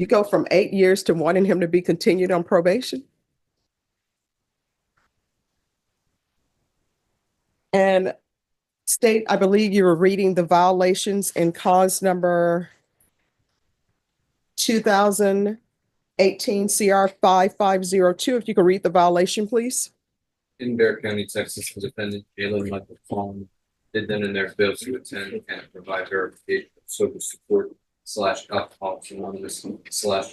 You go from 8 years to wanting him to be continued on probation? And state, I believe you were reading the violations in cause number 2018 CR 5502. If you could read the violation, please. In Bexar County, Texas, the defendant Jalen Michael Collins did then and there fails to attend and provide verification of sober support / Alcoholics Anonymous /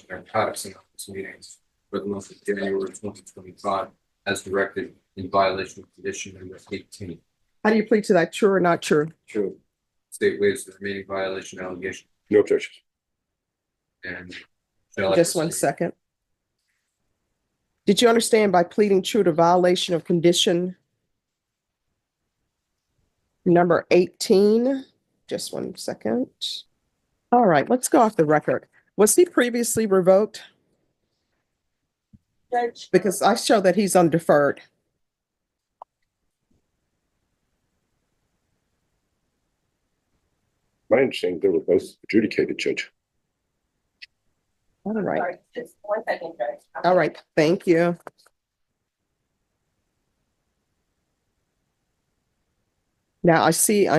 Narcotics Anonymous meetings for the month of January 2025 as directed in violation of condition number 18. How do you plead to that? True or not true? True. State waives the remaining violation allegation. No objection. And Just 1 second. Did you understand by pleading true to violation of condition number 18? Just 1 second. All right, let's go off the record. Was he previously revoked? Judge, Because I show that he's on deferred. My understanding, they were both adjudicated, Judge. All right. sorry, just 1 second, Judge. All right, thank you. Now I see,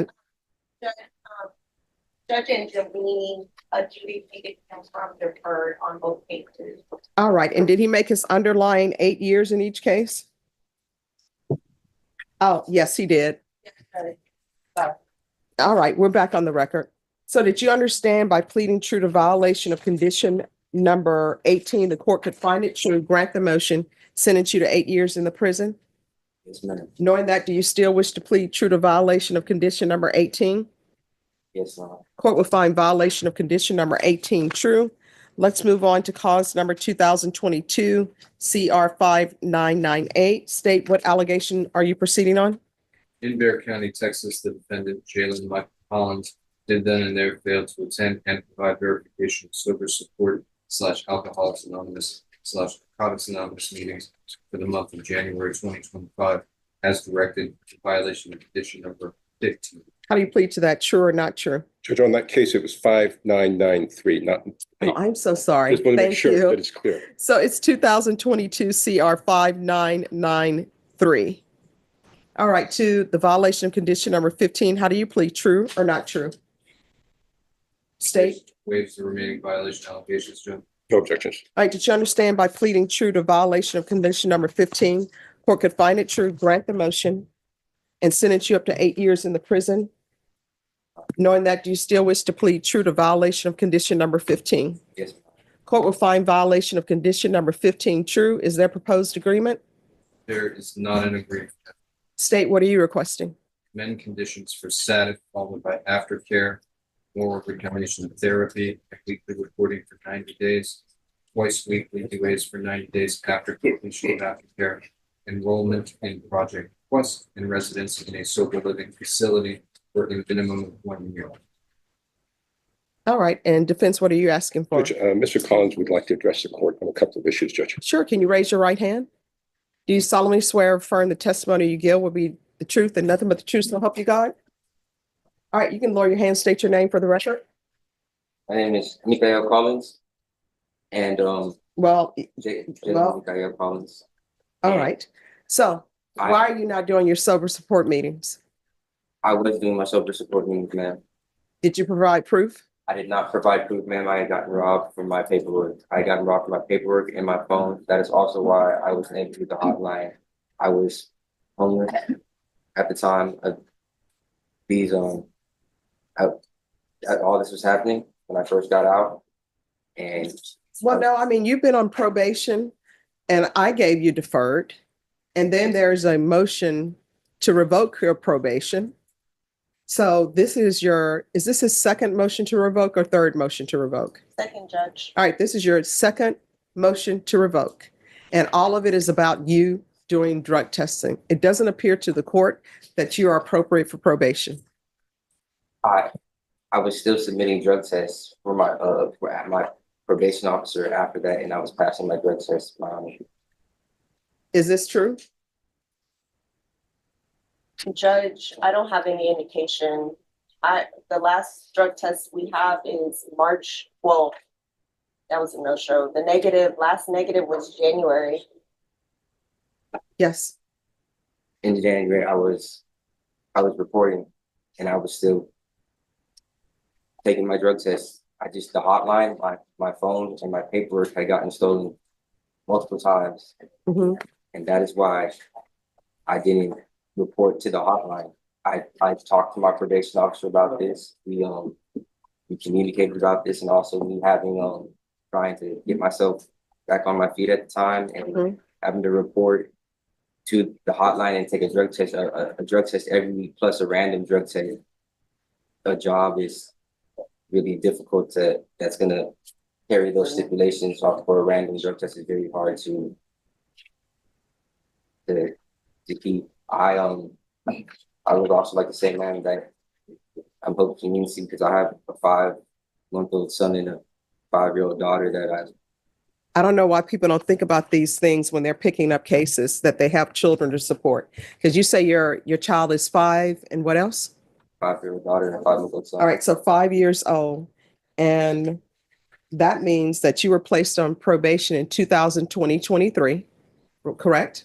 Judge Angelini adjudicated him from deferred on both cases. all right, and did he make his underlying 8 years in each case? Oh, yes, he did. All right, we're back on the record. So did you understand by pleading true to violation of condition number 18, the court could find it true, grant the motion, sentence you to 8 years in the prison? Yes, ma'am. Knowing that, do you still wish to plead true to violation of condition number 18? Yes, ma'am. Court will find violation of condition number 18 true. Let's move on to cause number 2022 CR 5998. State, what allegation are you proceeding on? in Bexar County, Texas, the defendant Jalen Michael Collins did then and there fail to attend and provide verification of sober support / Alcoholics Anonymous / Narcotics Anonymous meetings for the month of January 2025 as directed in violation of condition number 15. How do you plead to that? True or not true? Judge, on that case, it was 5993, not. Oh, I'm so sorry. Just want to make Thank sure you. that it's clear. So it's 2022 CR 5993. All right, to the violation of condition number 15, how do you plead? True or not true? State. Waives the remaining violation allegations, Judge. No objections. All right, did you understand by pleading true to violation of condition number 15, court could find it true, grant the motion, and sentence you up to 8 years in the prison? Knowing that, do you still wish to plead true to violation of condition number 15? Yes, ma'am. Court will find violation of condition number 15 true. Is there proposed agreement? There is not an agreement. State, what are you requesting? Amend conditions for SATIC followed by aftercare, more recognition therapy, and weekly reporting for 90 days, twice weekly DUAs for 90 days after completion of aftercare, enrollment in Project Quest, and residence in a sober living facility for a minimum of 1 year. All right, and defense, what are you asking for? Judge, Mr. Collins would like to address the court on a couple of issues, Judge. Sure, can you raise your right hand? Do you solemnly swear or affirm the testimony you give will be the truth and nothing but the truth so help you God? All right, you can lower your hand, state your name for the record. My name is Mikael Collins, and Well, Mikael Collins. all right. So why are you not doing your sober support meetings? I was doing my sober support meetings, ma'am. Did you provide proof? I did not provide proof, ma'am. I had gotten robbed from my paperwork. I got robbed from my paperwork and my phone. That is also why I wasn't able to do the hotline. I was homeless at the time of these all this was happening when I first got out. And Well, no, I mean, you've been on probation and I gave you deferred. And then there's a motion to revoke your probation. So is this his second motion to revoke or third motion to revoke? Second, Judge. All right, this is your second motion to revoke. And all of it is about you doing drug testing. It doesn't appear to the court that you are appropriate for probation. I was still submitting drug tests for my probation officer after that, and I was passing my drug tests. Is this true? Judge, I don't have any indication. The last drug test we have is March 12th. That was a no-show. The negative, last negative was January. Yes. In January, I was reporting and I was still taking my drug test. The hotline, my phone and my paperwork had gotten stolen multiple times. Mhm. And that is why I didn't report to the hotline. I talked to my probation officer about this. We communicated about this, and also me having trying to get myself back on my feet at the time and Mhm. having to report to the hotline and take a drug test, a drug test every week plus a random drug test. A job is really difficult that's gonna carry those stipulations off for a random drug test is very hard to keep. I would also like to say, man, that I'm hoping community because I have a 5-month-old son and a 5-year-old daughter that I don't know why people don't think about these things when they're picking up cases that they have children to support. Because you say your child is 5 and what else? 5-year-old daughter and a 5-month-old son. All right, so 5 years old. And that means that you were placed on probation in 2023, correct?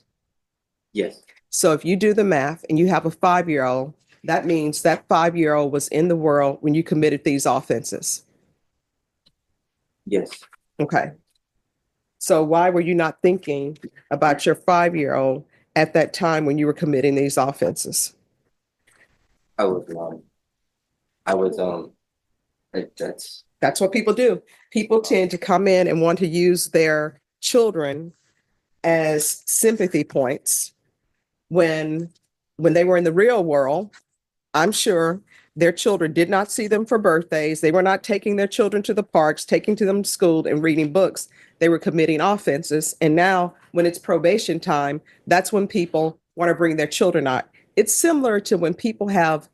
Yes, So if you do the math and you have a 5-year-old, that means that 5-year-old was in the world when you committed these offenses. yes. Okay. So why were you not thinking about your 5-year-old at that time when you were committing these offenses? I was That's what people do. People tend to come in and want to use their children as sympathy points when they were in the real world. I'm sure their children did not see them for birthdays. They were not taking their children to the parks, taking to them to school and reading books. They were committing offenses. And now when it's probation time, that's when people want to bring their children out. It's similar to when people have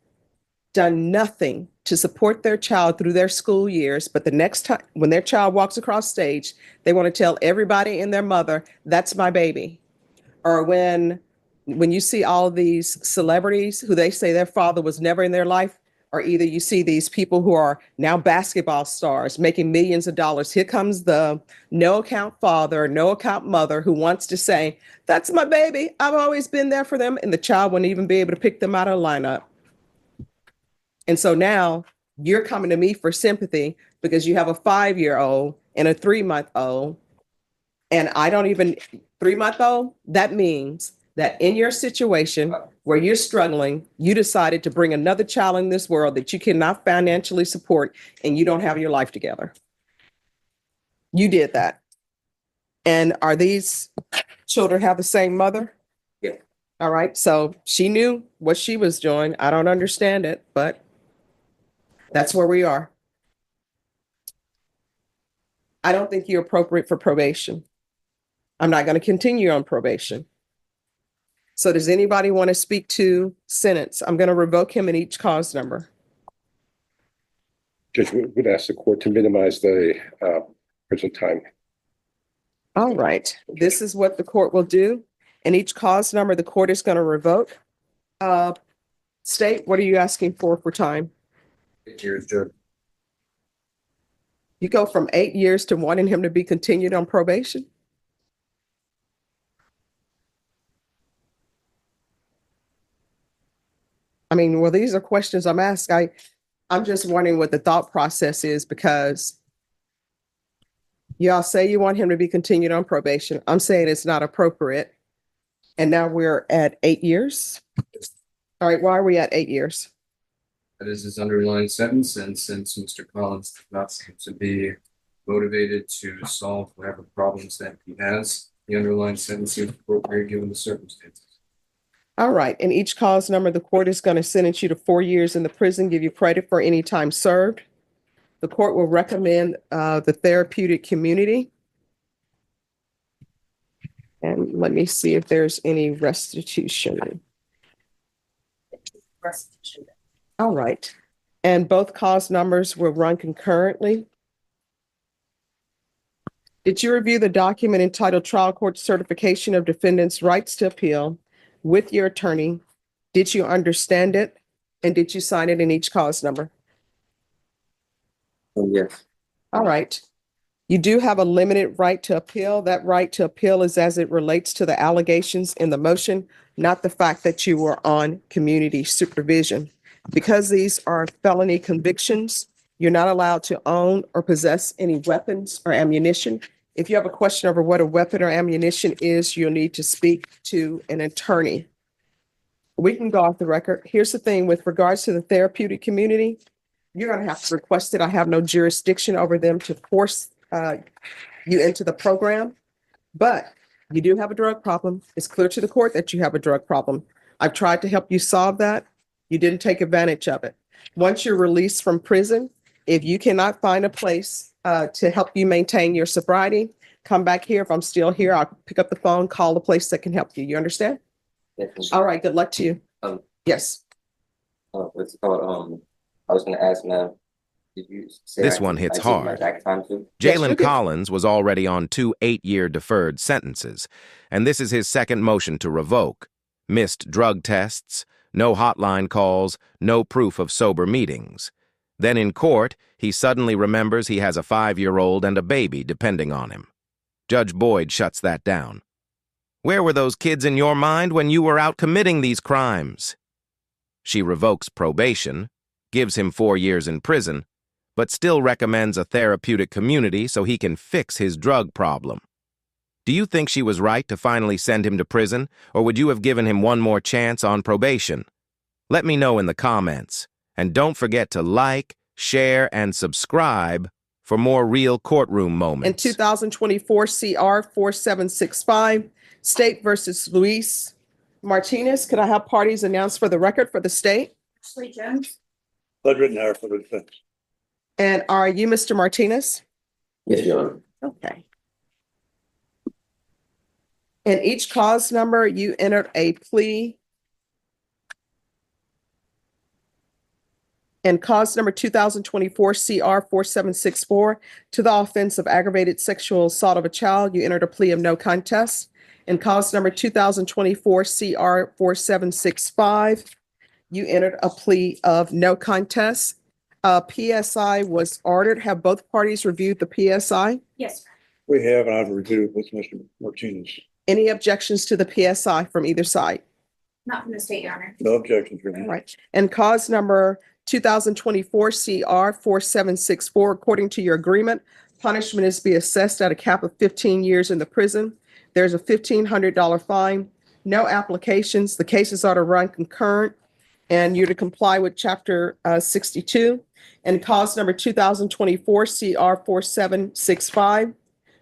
done nothing to support their child through their school years, but the next time when their child walks across stage, they want to tell everybody and their mother, that's my baby. Or when you see all these celebrities who they say their father was never in their life, or either you see these people who are now basketball stars making millions of dollars. Here comes the no account father, no account mother who wants to say, that's my baby. I've always been there for them. And the child wouldn't even be able to pick them out of a lineup. And so now you're coming to me for sympathy because you have a 5-year-old and a 3-month-old. And I don't even 3-month-old. That means that in your situation where you're struggling, you decided to bring another child in this world that you cannot financially support and you don't have your life together. You did that. And are these children have the same mother? Yeah. All right. So she knew what she was doing. I don't understand it, but that's where we are. I don't think you're appropriate for probation. I'm not going to continue on probation. So does anybody want to speak to sentence? I'm going to revoke him in each cause number. Judge, we would ask the court to minimize the prison time. All right. This is what the court will do. In each cause number, the court is going to revoke. State, what are you asking for time? 8 years, Judge. You go from 8 years to wanting him to be continued on probation? I mean, well, these are questions I'm asked. I'm just wondering what the thought process is because y'all say you want him to be continued on probation. I'm saying it's not appropriate. And now we're at 8 years. All right, why are we at 8 years? That is his underlying sentence, and since Mr. Collins does not seem to be motivated to solve whatever problems that he has, the underlying sentence seems appropriate given the circumstances. All right, in each cause number, the court is going to sentence you to 4 years in the prison, give you credit for any time served. The court will recommend the therapeutic community. And let me see if there's any restitution. Restitution. All right. And both cause numbers will run concurrently. Did you review the document entitled Trial Court Certification of Defendant's Rights to Appeal with your attorney? Did you understand it? And did you sign it in each cause number? Yes. All right. You do have a limited right to appeal. That right to appeal is as it relates to the allegations in the motion, not the fact that you were on community supervision. Because these are felony convictions, you're not allowed to own or possess any weapons or ammunition. If you have a question over what a weapon or ammunition is, you'll need to speak to an attorney. We can go off the record. Here's the thing with regards to the therapeutic community, you're going to have to request it. I have no jurisdiction over them to force you into the program, but you do have a drug problem. It's clear to the court that you have a drug problem. I've tried to help you solve that. You didn't take advantage of it. Once you're released from prison, if you cannot find a place to help you maintain your sobriety, come back here. If I'm still here, I'll pick up the phone, call the place that can help you. You understand? Yes, All right, good luck to you. Yes. What's it called? I was gonna ask, ma'am, did you say This one hits I took my hard. back time too? Yes, you Jalen can. Collins was already on 2 8-year deferred sentences, and this is his second motion to revoke. Missed drug tests, no hotline calls, no proof of sober meetings. Then in court, he suddenly remembers he has a 5-year-old and a baby depending on him. Judge Boyd shuts that down. Where were those kids in your mind when you were out committing these crimes? She revokes probation, gives him 4 years in prison, but still recommends a therapeutic community so he can fix his drug problem. Do you think she was right to finally send him to prison, or would you have given him one more chance on probation? Let me know in the comments, and don't forget to like, share, and subscribe for more real courtroom In moments. 2024 CR 4765, State versus Luis Martinez. Could I have parties announced for the record for the state? Ashley Jones. Blood Rittenhour for the defense. And are you Mr. Martinez? Yes, Your Honor. Okay. In each cause number, you entered a plea. And cause number 2024 CR 4764 to the offense of aggravated sexual assault of a child, you entered a plea of no contest. In cause number 2024 CR 4765, you entered a plea of no contest. PSI was ordered. Have both parties reviewed the PSI? Yes, We have, and I've reviewed with Mr. Martinez. Any objections to the PSI from either side? not from the state, Your Honor. No objections, Your Honor. Right. And cause number 2024 CR 4764, according to your agreement, punishment is to be assessed at a cap of 15 years in the prison. There's a $1,500 fine, no applications. The cases are to run concurrent, and you're to comply with Chapter 62. And cause number 2024 CR 4765,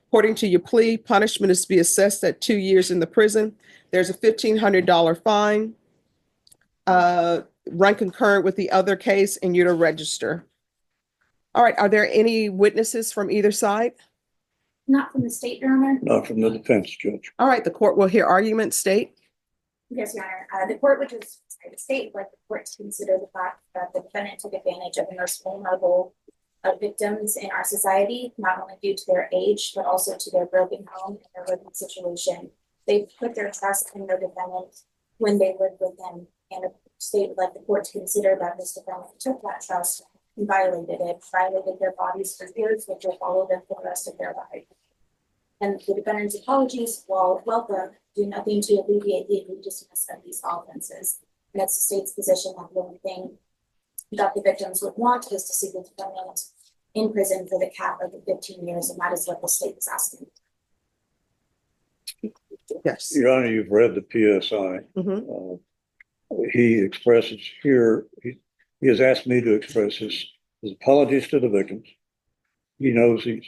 according to your plea, punishment is to be assessed at 2 years in the prison. There's a $1,500 fine. Run concurrent with the other case, and you're to register. All right, are there any witnesses from either side? Not from the state, Your Honor. Not from the defense, Judge. All right, the court will hear argument. State. Yes, Your Honor. The court, which is the state, would like the court to consider the fact that the defendant took advantage of the most vulnerable of victims in our society, not only due to their age, but also to their broken home and their living situation. They put their trust in their defendant when they lived with them, and the state would like the court to consider that this defendant took that trust and violated their bodies for years, which will follow them for the rest of their life. And the defendant's apologies, while welcome, do nothing to alleviate the egregiousness of these offenses. And it's the state's position that the only thing that the victims would want is to see the defendant in prison for the cap of the 15 years, and that is what the state is asking. Yes. Your Honor, you've read the PSI. Mhm. He expresses here, he has asked me to express his apologies to the victims. He knows he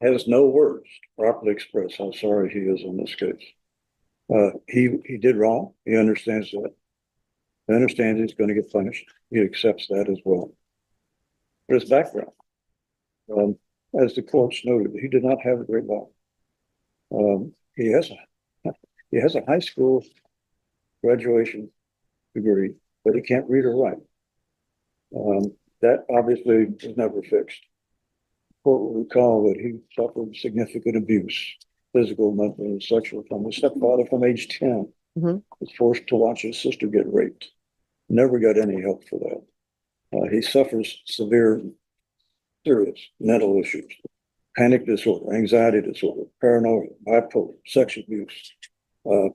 has no words to properly express how sorry he is in this case. He did wrong. He understands that. He understands he's going to get punished. He accepts that as well. But his background, as the courts noted, he did not have a great life. He has a high school graduation degree, but he can't read or write. That obviously was never fixed. The court will recall that he suffered significant abuse, physical, mental, and sexual, from his stepfather from age 10. Mhm. Was forced to watch his sister get raped. Never got any help for that. He suffers serious mental issues. panic disorder, anxiety disorder, paranoia, bipolar, sex abuse,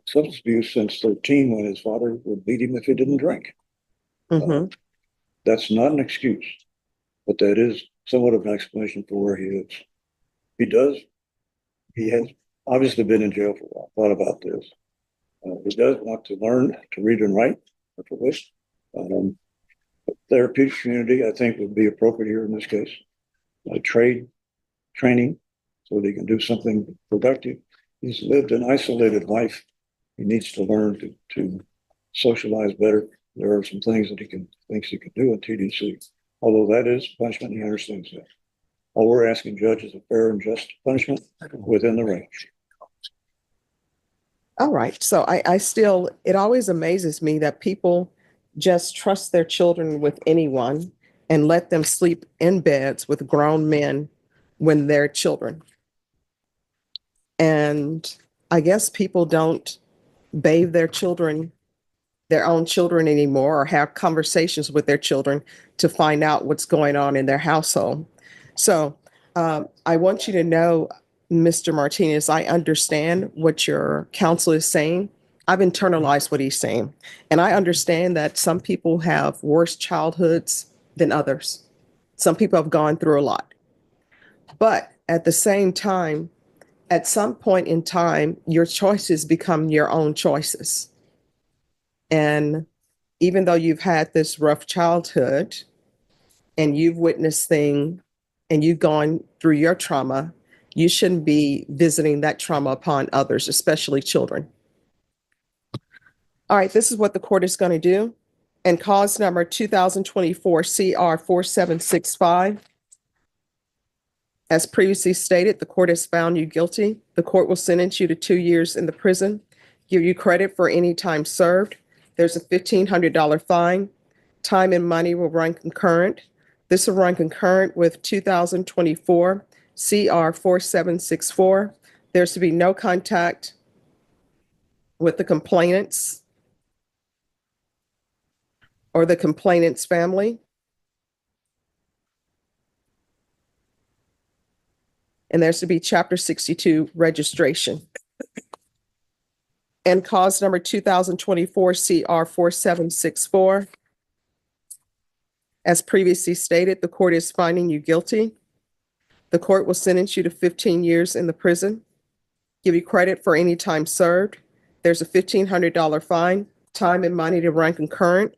substance abuse since 13 when his father would beat him if he didn't drink. Mhm. That's not an excuse, but that is somewhat of an explanation for where he is. He has obviously been in jail for a while, thought about this. He does want to learn to read and write, if he wish. Therapeutic community, I think, would be appropriate here in this case. Training, so that he can do something productive. He's lived an isolated life. He needs to learn to socialize better. There are some things that thinks he can do in TDC. Although that is punishment, he understands that. All we're asking judges is a fair and just punishment within the range. All right. So I still, it always amazes me that people just trust their children with anyone and let them sleep in beds with grown men when they're children. And I guess people don't bathe their children, their own children anymore, or have conversations with their children to find out what's going on in their household. So I want you to know, Mr. Martinez, I understand what your counsel is saying. I've internalized what he's saying. And I understand that some people have worse childhoods than others. Some people have gone through a lot. But at the same time, at some point in time, your choices become your own choices. And even though you've had this rough childhood and you've witnessed things and you've gone through your trauma, you shouldn't be visiting that trauma upon others, especially children. All right, this is what the court is going to do. And cause number 2024 CR 4765. As previously stated, the court has found you guilty. The court will sentence you to 2 years in the prison, give you credit for any time served. There's a $1,500 fine. Time and money will run concurrent. This will run concurrent with 2024 CR 4764. There's to be no contact with the complainants or the complainant's family. And there's to be Chapter 62 registration. And cause number 2024 CR 4764. As previously stated, the court is finding you guilty. The court will sentence you to 15 years in the prison, give you credit for any time served. There's a $1,500 fine, time and money to run concurrent.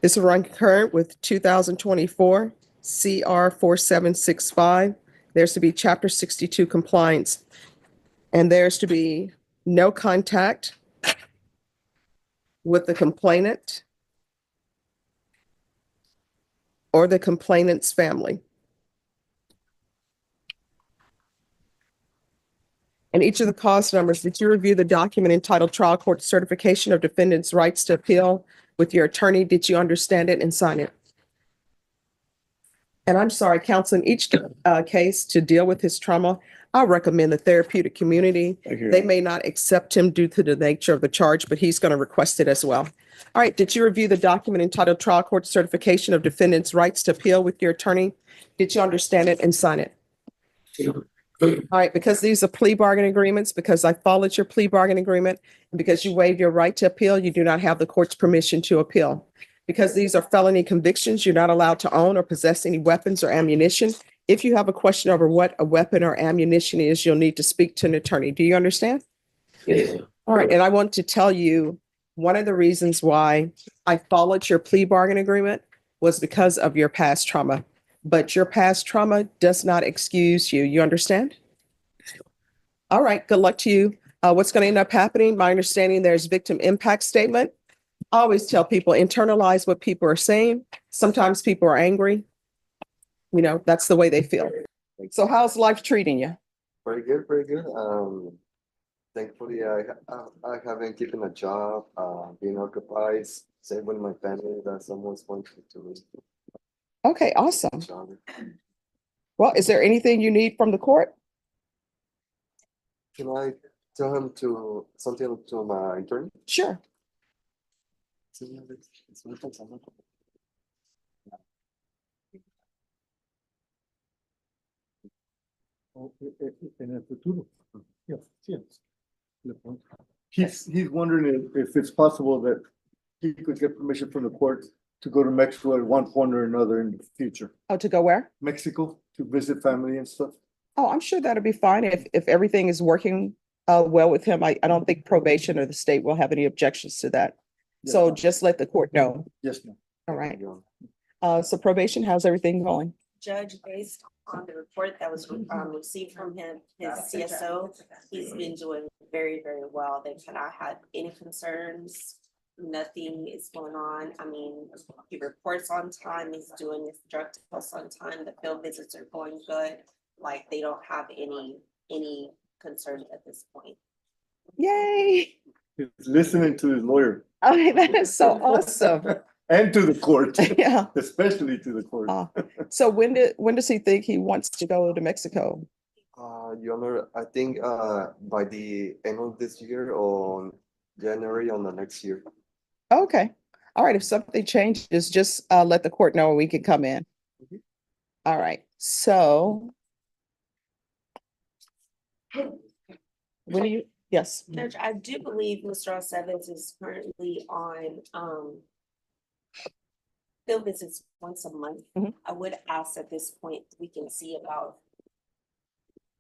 This will run concurrent with 2024 CR 4765. There's to be Chapter 62 compliance, and there's to be no contact with the complainant or the complainant's family. And each of the cause numbers, did you review the document entitled Trial Court Certification of Defendant's Rights to Appeal with your attorney? Did you understand it and sign it? And I'm sorry, counsel, in each case to deal with his trauma, I recommend the therapeutic community. Thank you. They may not accept him due to the nature of the charge, but he's going to request it as well. All right, did you review the document entitled Trial Court Certification of Defendant's Rights to Appeal with your attorney? Did you understand it and sign it? All right, because these are plea bargain agreements, because I followed your plea bargain agreement, and because you waived your right to appeal, you do not have the court's permission to appeal. Because these are felony convictions, you're not allowed to own or possess any weapons or ammunition. If you have a question over what a weapon or ammunition is, you'll need to speak to an attorney. Do you understand? Yes. All right, and I want to tell you, one of the reasons why I followed your plea bargain agreement was because of your past trauma. But your past trauma does not excuse you. You understand? All right, good luck to you. What's going to end up happening? My understanding, there's victim impact statement. I always tell people, internalize what people are saying. Sometimes people are angry. You know, that's the way they feel. So how's life treating you? Pretty good, pretty good. Thankfully, I haven't given a job, being occupied, same with my family, that someone's wanting to me. Okay, awesome. Well, is there anything you need from the court? Can I tell him to something to my attorney? Sure. En el futuro. Yeah, yes. He's wondering if it's possible that he could get permission from the court to go to Mexico at one point or another in the future. Oh, to go where? Mexico to visit family and stuff. Oh, I'm sure that'll be fine if everything is working well with him. I don't think probation or the state will have any objections to that. So Yeah. just let the court know. Yes, ma'am. All right. So probation, how's everything going? Judge, based on the report that was received from him, his CSO, he's been doing very, very well. They've not had any concerns. Nothing is going on. I mean, he reports on time, he's doing his drug tests on time, the field visits are going good. Like, they don't have any concerns at this point. Yay. He's listening to his lawyer Oh, that is so awesome. and to the court, Yeah. especially to the court. So when does he think he wants to go to Mexico? Your Honor, I think by the end of this year or January on the next year. Okay. All right. If something changes, just let the court know and we can come in. All right. So when do you, yes. Judge, I do believe Mr. Evans is currently on field visits once a month. Mhm. I would ask at this point, we can see about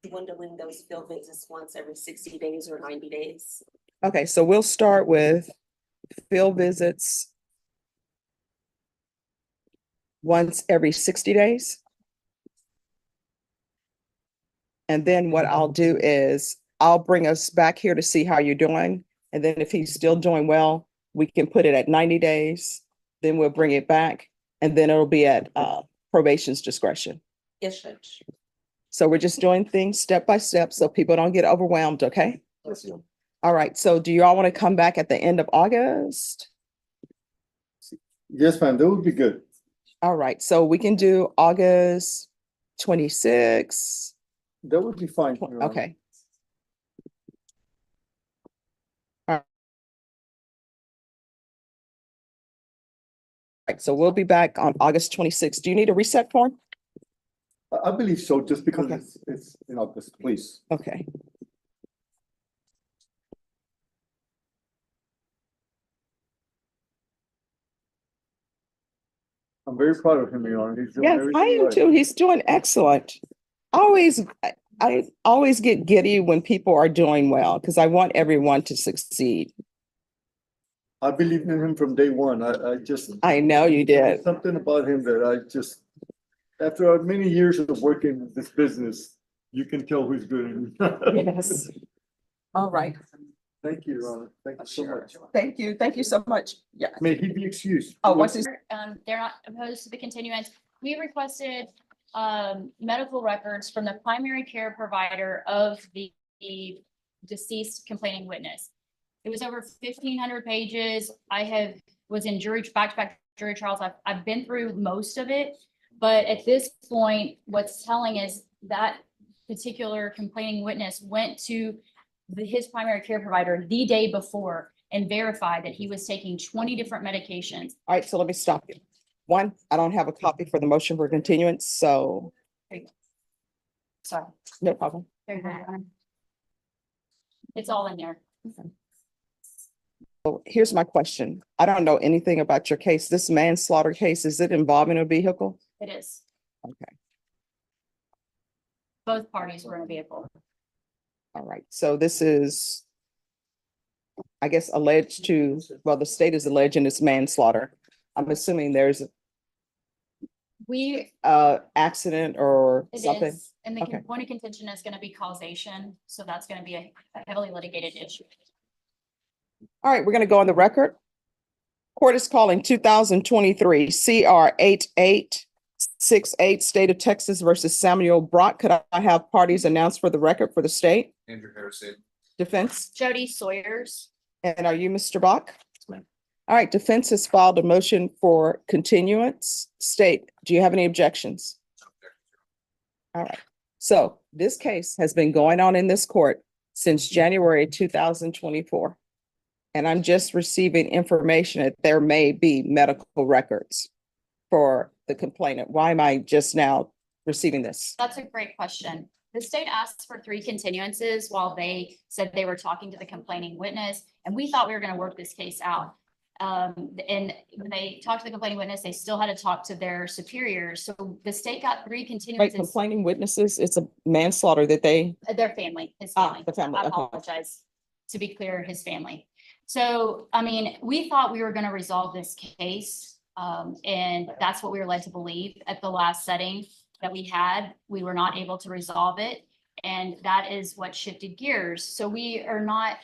dwindling those field visits once every 60 days or 90 days. Okay, so we'll start with field visits once every 60 days. And then what I'll do is I'll bring us back here to see how you're doing. And then if he's still doing well, we can put it at 90 days. Then we'll bring it back and then it'll be at probation's discretion. Yes, Judge. So we're just doing things step by step so people don't get overwhelmed, okay? Yes, Your Honor. All right, so do you all want to come back at the end of August? Yes, ma'am, that would be good. All right, so we can do August 26th. That would be fine. Your Honor. Okay. All right, so we'll be back on August 26th. Do you need a reset form? I believe so, just because Okay. it's in August, please. Okay. I'm very proud of him, Your Honor. He's doing Yes, I everything am right. too. He's doing excellent. I always get giddy when people are doing well because I want everyone to succeed. I believed in him from day one. I just. I know you did. Something about him that I just, after many years of working in this business, you can tell who's good. Yes. All right. Thank you, Your Honor. Thank you so much. Thank you. Thank you so much. Yeah. May he be excused. Oh, what's his? They're not opposed to the continuance. We requested medical records from the primary care provider of the deceased complaining witness. It was over 1,500 pages. Was in back-to-back jury trials. I've been through most of it, but at this point, what's telling is that particular complaining witness went to his primary care provider the day before and verified that he was taking 20 different medications. All right, so let me stop you. One, I don't have a copy for the motion for continuance, so Sorry. no problem. There you go, Your Honor. It's all in there. So here's my question. I don't know anything about your case. This manslaughter case, is it involving a vehicle? It is. Okay, Both parties were in a vehicle. all right. So this is, I guess, alleged to, well, the state is alleging it's manslaughter. I'm assuming there's We, accident or it something. is, and the Okay. point of contention is going to be causation. So that's going to be a heavily litigated issue. All right, we're going to go on the record. Court is calling 2023 CR 8868 State of Texas versus Samuel Brock. Could I have parties announced for the record for the state? Andrew Harrison. Defense? Jody Sawyers. And are you Mr. Bach? All right, defense has filed a motion for continuance. State, do you have any objections? All right, so this case has been going on in this court since January 2024. And I'm just receiving information that there may be medical records for the complainant. Why am I just now receiving this? That's a great question. The state asked for 3 continuances while they said they were talking to the complaining witness, and we thought we were gonna work this case out. And when they talked to the complaining witness, they still had to talk to their superiors. So the state got 3 Right, continuances. complaining witnesses, it's a manslaughter that they, Their family, his Ah, family. the family, I okay. apologize. To be clear, his family. So, I mean, we thought we were gonna resolve this case. And that's what we were led to believe at the last setting that we had. We were not able to resolve it. And that is what shifted gears. So we are not,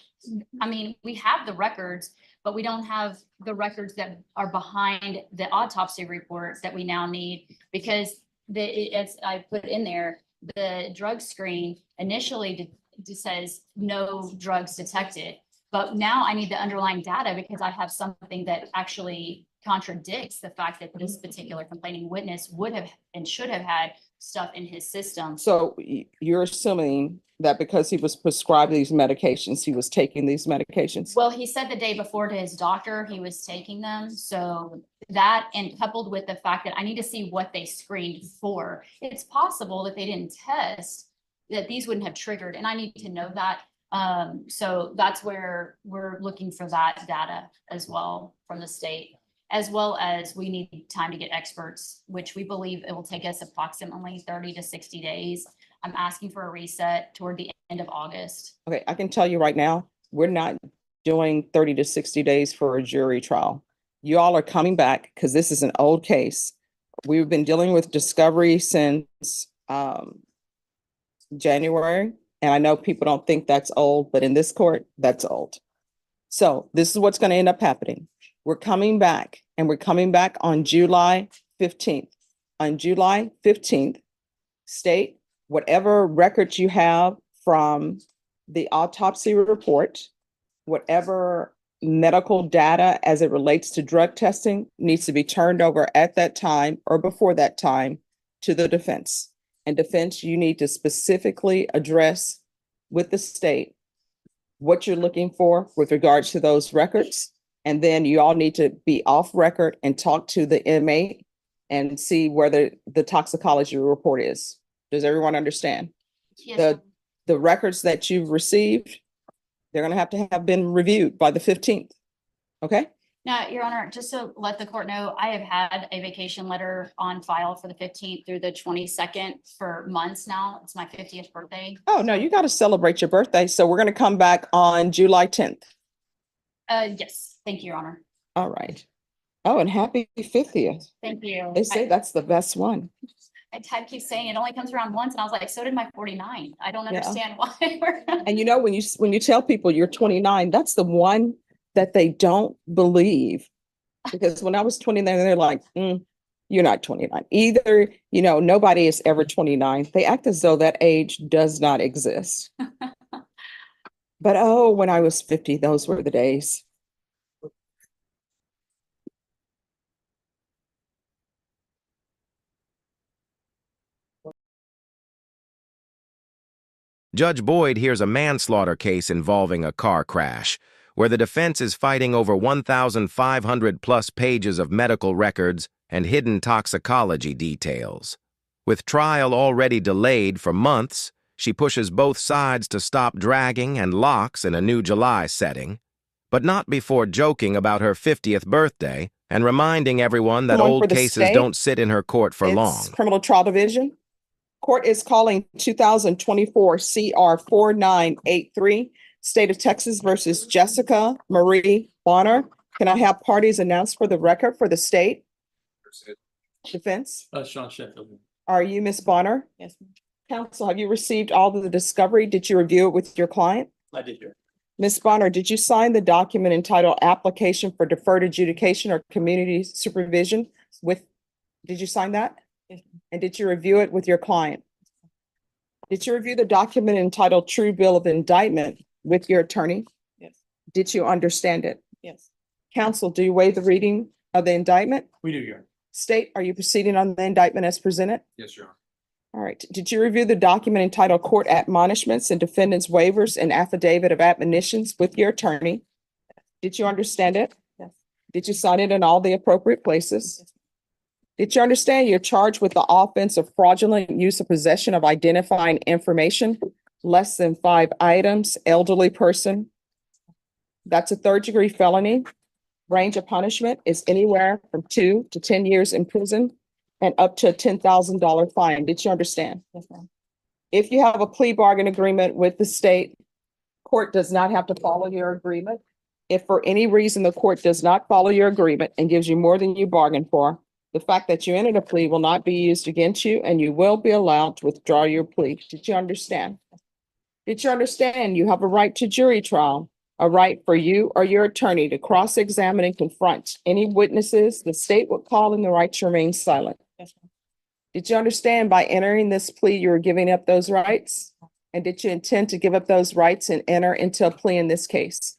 I mean, we have the records, but we don't have the records that are behind the autopsy reports that we now need. Because as I put in there, the drug screen initially says no drugs detected. But now I need the underlying data because I have something that actually contradicts the fact that this particular complaining witness would have and should have had stuff in his system. so you're assuming that because he was prescribed these medications, he was taking these medications? Well, he said the day before to his doctor, he was taking them. So that, and coupled with the fact that I need to see what they screened for, it's possible that they didn't test, that these wouldn't have triggered, and I need to know that. So that's where we're looking for that data as well from the state, as well as we need time to get experts, which we believe it will take us approximately 30 to 60 days. I'm asking for a reset toward the end of August. Okay, I can tell you right now, we're not doing 30 to 60 days for a jury trial. You all are coming back because this is an old case. We've been dealing with discovery since January. And I know people don't think that's old, but in this court, that's old. So this is what's going to end up happening. We're coming back, and we're coming back on July 15th. On July 15th, state whatever records you have from the autopsy report, whatever medical data as it relates to drug testing needs to be turned over at that time or before that time to the defense. And defense, you need to specifically address with the state what you're looking for with regards to those records. And then you all need to be off record and talk to the inmate and see whether the toxicology report is. Does everyone understand? Yes, The records that you've received, they're going to have been reviewed by the 15th. Okay? now, Your Honor, just to let the court know, I have had a vacation letter on file for the 15th through the 22nd for months now. It's my 50th birthday. Oh, no, you got to celebrate your birthday. So we're going to come back on July 10th. Yes, thank you, Your Honor. All right. Oh, and happy 50th. Thank you. They say that's the best one. I keep saying it only comes around once, and I was like, so did my 49. I don't Yeah. understand why we're. And you know, when you tell people you're 29, that's the one that they don't believe. Because when I was 29, they're like, you're not 29. Either, nobody is ever 29. They act as though that age does not exist. But oh, when I was 50, those were the days. Judge Boyd hears a manslaughter case involving a car crash, where the defense is fighting over 1,500 plus pages of medical records and hidden toxicology details. With trial already delayed for months, she pushes both sides to stop dragging and locks in a new July setting, but not before joking about her 50th birthday and reminding everyone that Come on, for old the cases state, don't sit in her court for It's long. Criminal Trial Division. Court is calling 2024 CR 4983, State of Texas versus Jessica Marie Bonner. Can I have parties announced for the record for the state? Defense? Sean Sheffield. Are you Miss Bonner? Yes, Counsel, have you received all of the discovery? Did you review it with your client? I did hear. Ms. Bonner, did you sign the document entitled Application for Deferred Adjudication or Community Supervision did you sign that? Yes. And did you review it with your client? Did you review the document entitled True Bill of Indictment with your attorney? Yes. Did you understand it? Yes. Counsel, do you waive the reading of the indictment? We do, Your Honor. State, are you proceeding on the indictment as presented? Yes, Your Honor. All right. Did you review the document entitled Court Admonishments and Defendant's Waivers and Affidavit of Admonitions with your attorney? Did you understand it? Yes. Did you sign it in all the appropriate places? Yes. Did you understand you're charged with the offense of fraudulent use or possession of identifying information, less than 5 items, elderly person? That's a third-degree felony. Range of punishment is anywhere from 2 to 10 years in prison and up to a $10,000 fine. Did you understand? Yes, ma'am. If you have a plea bargain agreement with the state, court does not have to follow your agreement. If for any reason the court does not follow your agreement and gives you more than you bargained for, the fact that you entered a plea will not be used against you and you will be allowed to withdraw your plea. Did you understand? Did you understand you have a right to jury trial, a right for you or your attorney to cross-examine and confront any witnesses the state would call in the right to remain silent? Yes, ma'am. Did you understand by entering this plea, you were giving up those rights? And did you intend to give up those rights and enter into a plea in this case?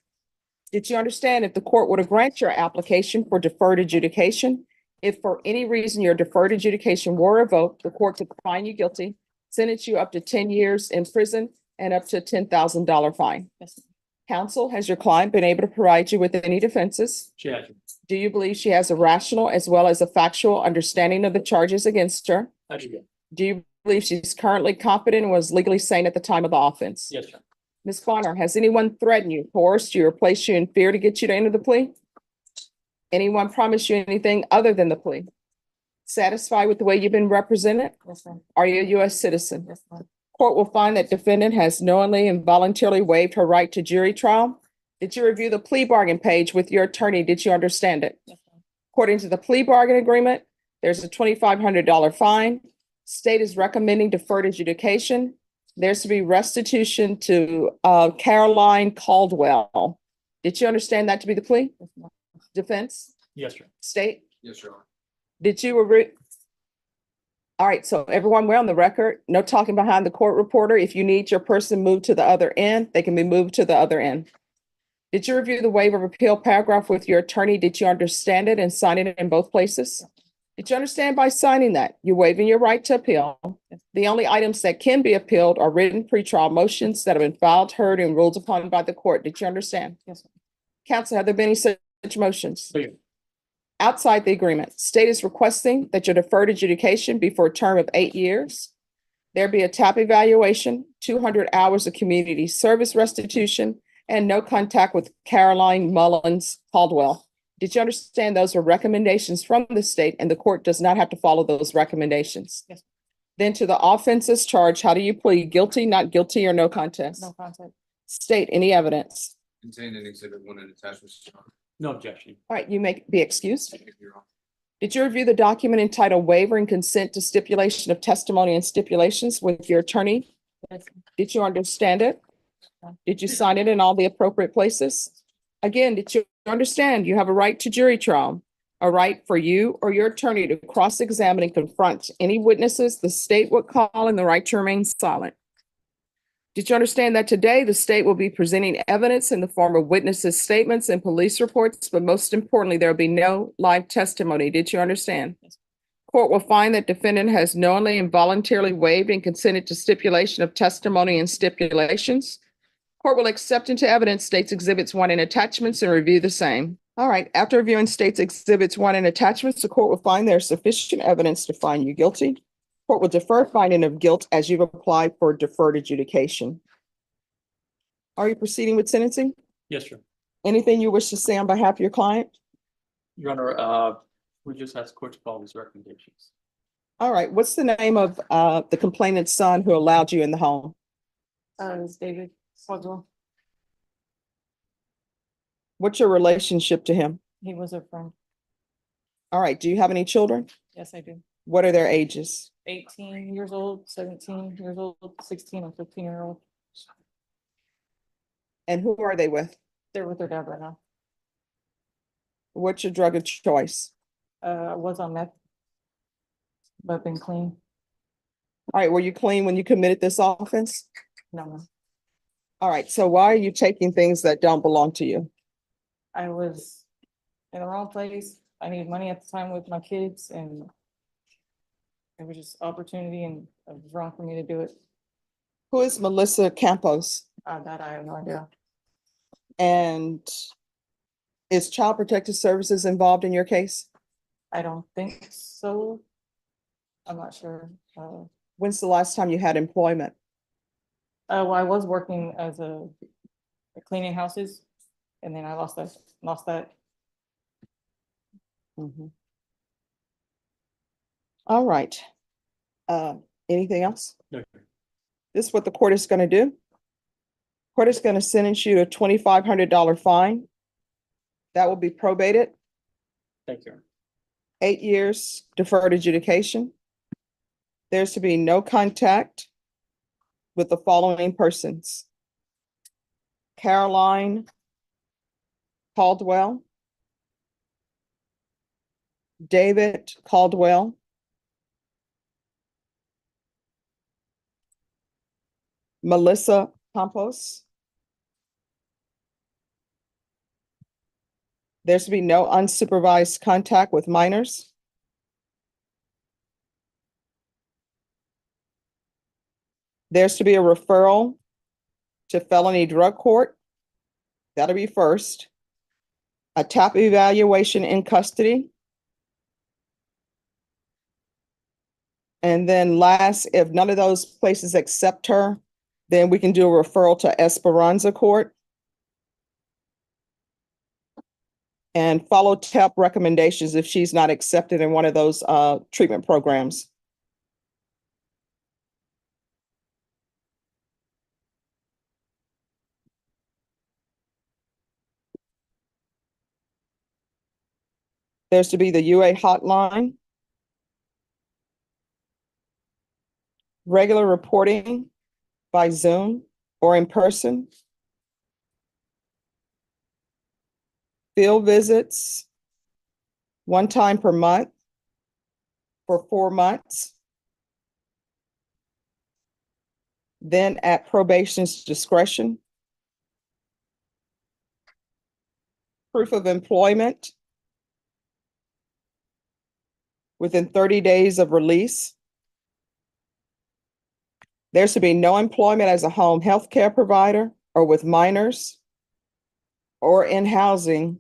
Did you understand if the court were to grant your application for deferred adjudication, if for any reason your deferred adjudication were revoked, the court could find you guilty, sentence you up to 10 years in prison and up to a $10,000 fine? Yes, ma'am. Counsel, has your client been able to provide you with any defenses? She has. Do you believe she has a rational as well as a factual understanding of the charges against her? I do. Do you believe she's currently competent and was legally sane at the time of the offense? Yes, sir. Ms. Bonner, has anyone threatened you, coerced you, or placed you in fear to get you to enter the plea? Anyone promised you anything other than the plea? Satisfied with the way you've been represented? Yes, ma'am. Are you a U.S. citizen? Yes, ma'am. Court will find that defendant has knowingly and voluntarily waived her right to jury trial. Did you review the plea bargain page with your attorney? Did you understand it? Yes, ma'am. According to the plea bargain agreement, there's a $2,500 fine. State is recommending deferred adjudication. There's to be restitution to Caroline Caldwell. Did you understand that to be the plea? Yes, ma'am. Defense? Yes, sir. State? Yes, Your Honor. Did you All right, so everyone, we're on the record. No talking behind the court reporter. If you need your person moved to the other end, they can be moved to the other end. Did you review the waiver of appeal paragraph with your attorney? Did you understand it and sign it in both places? Did you understand by signing that you're waiving your right to appeal? The only items that can be appealed are written pretrial motions that have been filed, heard, and ruled upon by the court. Did you understand? Yes, ma'am. Counsel, have there been any such motions? So, yeah. Outside the agreement, state is requesting that your deferred adjudication be for a term of 8 years. There be a TAP evaluation, 200 hours of community service restitution, and no contact with Caroline Mullins Caldwell. Did you understand those are recommendations from the state and the court does not have to follow those recommendations? Yes. Then to the offenses charged, how do you plead? Guilty, not guilty, or no contest? No contact. State any evidence. Contained in Exhibit 1 and attachments, Your Honor. No objection. All right, you may be excused. Thank you, Your Honor. Did you review the document entitled Waiver and Consent to Stipulation of Testimony and Stipulations with your attorney? Yes, Did you understand it? Did you sign it in all the appropriate places? Again, did you understand you have a right to jury trial, a right for you or your attorney to cross-examine and confront any witnesses the state would call in the right to remain silent? Did you understand that today the state will be presenting evidence in the form of witnesses' statements and police reports, but most importantly, there will be no live testimony? Did you understand? Court will find that defendant has knowingly and voluntarily waived and consented to stipulation of testimony and stipulations. Court will accept into evidence states exhibits 1 and attachments and review the same. All right, after reviewing states exhibits 1 and attachments, the court will find there is sufficient evidence to find you guilty. Court will defer finding of guilt as you've applied for deferred adjudication. Are you proceeding with sentencing? Yes, sir. Anything you wish to say on behalf of your client? Your Honor, we just asked court to follow these recommendations. All right, what's the name of the complainant's son who allowed you in the home? it's David Caldwell. What's your relationship to him? He was a friend. All right, do you have any children? Yes, I do. What are their ages? 18 years old, 17 years old, 16 and 15-year-old. And who are they with? They're with their dad right now. What's your drug of choice? I was on meth, but I've been clean. All right, were you clean when you committed this offense? No. All right, so why are you taking things that don't belong to you? I was in the wrong place. I needed money at the time with my kids and it was just opportunity and it was wrong for me to do it. Who is Melissa Campos? That I have no idea. And is Child Protective Services involved in your case? I don't think so. I'm not sure. When's the last time you had employment? Well, I was working as a cleaning houses, and then I lost that. Mhm. All right. Anything else? No. This is what the court is going to do. Court is going to sentence you to a $2,500 fine. That will be probated, Thank you. 8 years deferred adjudication. There's to be no contact with the following persons: Caroline Caldwell, David Caldwell, Melissa Campos. There's to be no unsupervised contact with minors. There's to be a referral to felony drug court. That'll be first. A TAP evaluation in custody. And then last, if none of those places accept her, then we can do a referral to Esperanza Court. And follow TAP recommendations if she's not accepted in one of those treatment programs. There's to be the UA hotline. Regular reporting by Zoom or in person. Field visits 1 time per month for 4 months. Then at probation's discretion. Proof of employment within 30 days of release. There's to be no employment as a home health care provider or with minors or in housing.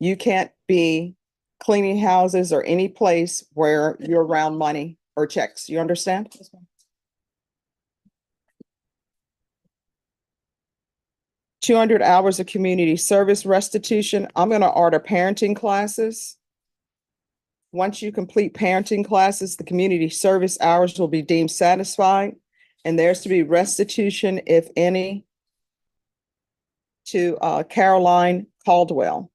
You can't be cleaning houses or any place where you're around money or checks. You understand? Yes, ma'am. 200 hours of community service restitution. I'm going to order parenting classes. Once you complete parenting classes, the community service hours will be deemed satisfied, and there's to be restitution, if any, to Caroline Caldwell.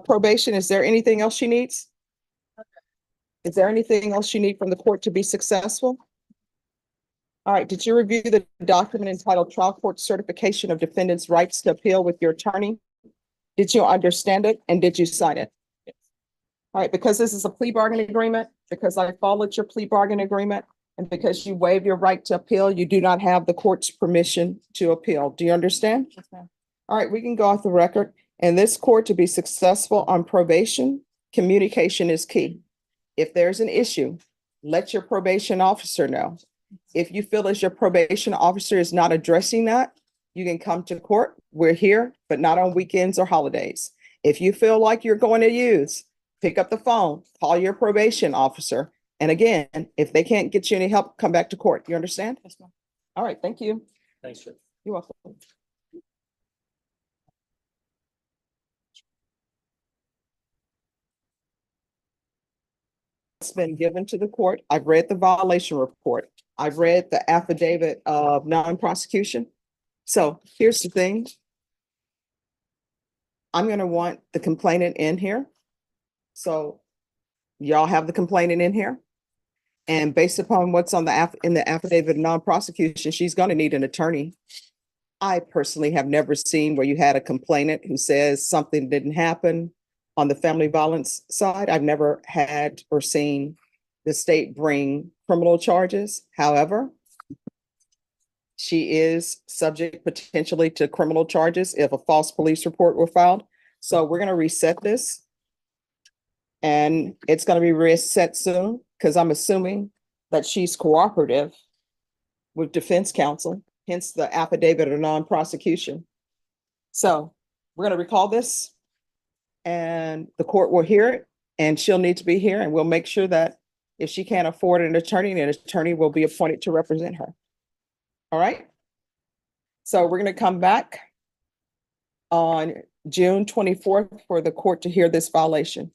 Probation, is there anything else she needs? Is there anything else you need from the court to be successful? All right, did you review the document entitled Trial Court Certification of Defendant's Rights to Appeal with your attorney? Did you understand it and did you sign it? All right, because this is a plea bargaining agreement, because I followed your plea bargaining agreement, and because you waive your right to appeal, you do not have the court's permission to appeal. Do you understand? Yes, ma'am. All right, we can go off the record. In this court, to be successful on probation, communication is key. If there's an issue, let your probation officer know. If you feel as your probation officer is not addressing that, you can come to court. We're here, but not on weekends or holidays. If you feel like you're going to use, pick up the phone, call your probation officer. And again, if they can't get you any help, come back to court. You understand? Yes, ma'am. All right, thank you. Thanks, Judge. You're welcome. It's been given to the court. I've read the violation report. I've read the affidavit of non-prosecution. So here's the thing. I'm going to want the complainant in here. So y'all have the complainant in here. And based upon what's on in the affidavit of non-prosecution, she's going to need an attorney. I personally have never seen where you had a complainant who says something didn't happen on the family violence side. I've never had or seen the state bring criminal charges. However, she is subject potentially to criminal charges if a false police report were filed. So we're going to reset this. And it's going to be reset soon because I'm assuming that she's cooperative with defense counsel, hence the affidavit of non-prosecution. So we're going to recall this and the court will hear it. And she'll need to be here, and we'll make sure that if she can't afford an attorney will be appointed to represent her. All right? So we're going to come back on June 24th for the court to hear this violation.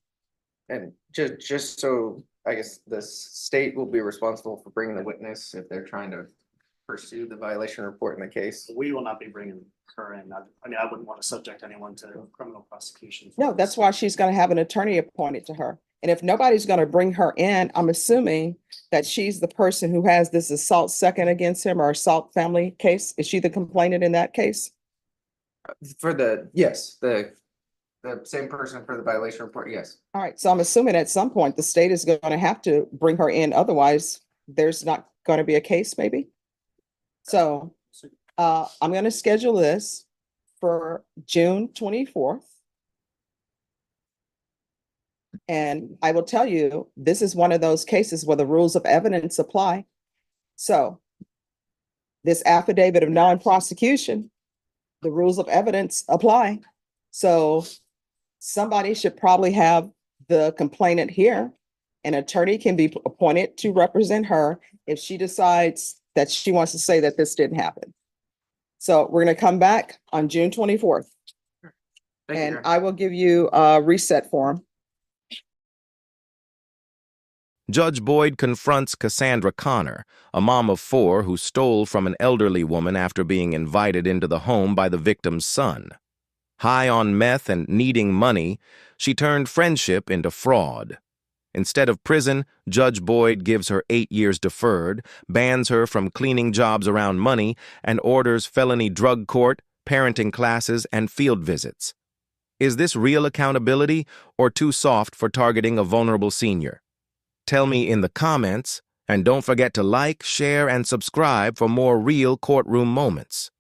And just so, I guess the state will be responsible for bringing the witness if they're trying to pursue the violation report in the case. We will not be bringing her in. I mean, I wouldn't want to subject anyone to criminal prosecution. No, that's why she's going to have an attorney appointed to her. And if nobody's going to bring her in, I'm assuming that she's the person who has this assault second against him or assault family case. Is she the complainant in that case? For the same person for the violation report, yes. All right, so I'm assuming at some point the state is going to have to bring her in. Otherwise, there's not going to be a case maybe. So I'm going to schedule this for June 24th. And I will tell you, this is one of those cases where the rules of evidence apply. So this affidavit of non-prosecution, the rules of evidence apply. So somebody should probably have the complainant here. An attorney can be appointed to represent her if she decides that she wants to say that this didn't happen. So we're going to come back on June 24th. Thank you. And I will give you a reset form. Judge Boyd confronts Cassandra Connor, a mom of 4 who stole from an elderly woman after being invited into the home by the victim's son. High on meth and needing money, she turned friendship into fraud. Instead of prison, Judge Boyd gives her 8 years deferred, bans her from cleaning jobs around money, and orders felony drug court, parenting classes, and field visits. Is this real accountability or too soft for targeting a vulnerable senior? Tell me in the comments, and don't forget to like, share, and subscribe for more real courtroom moments.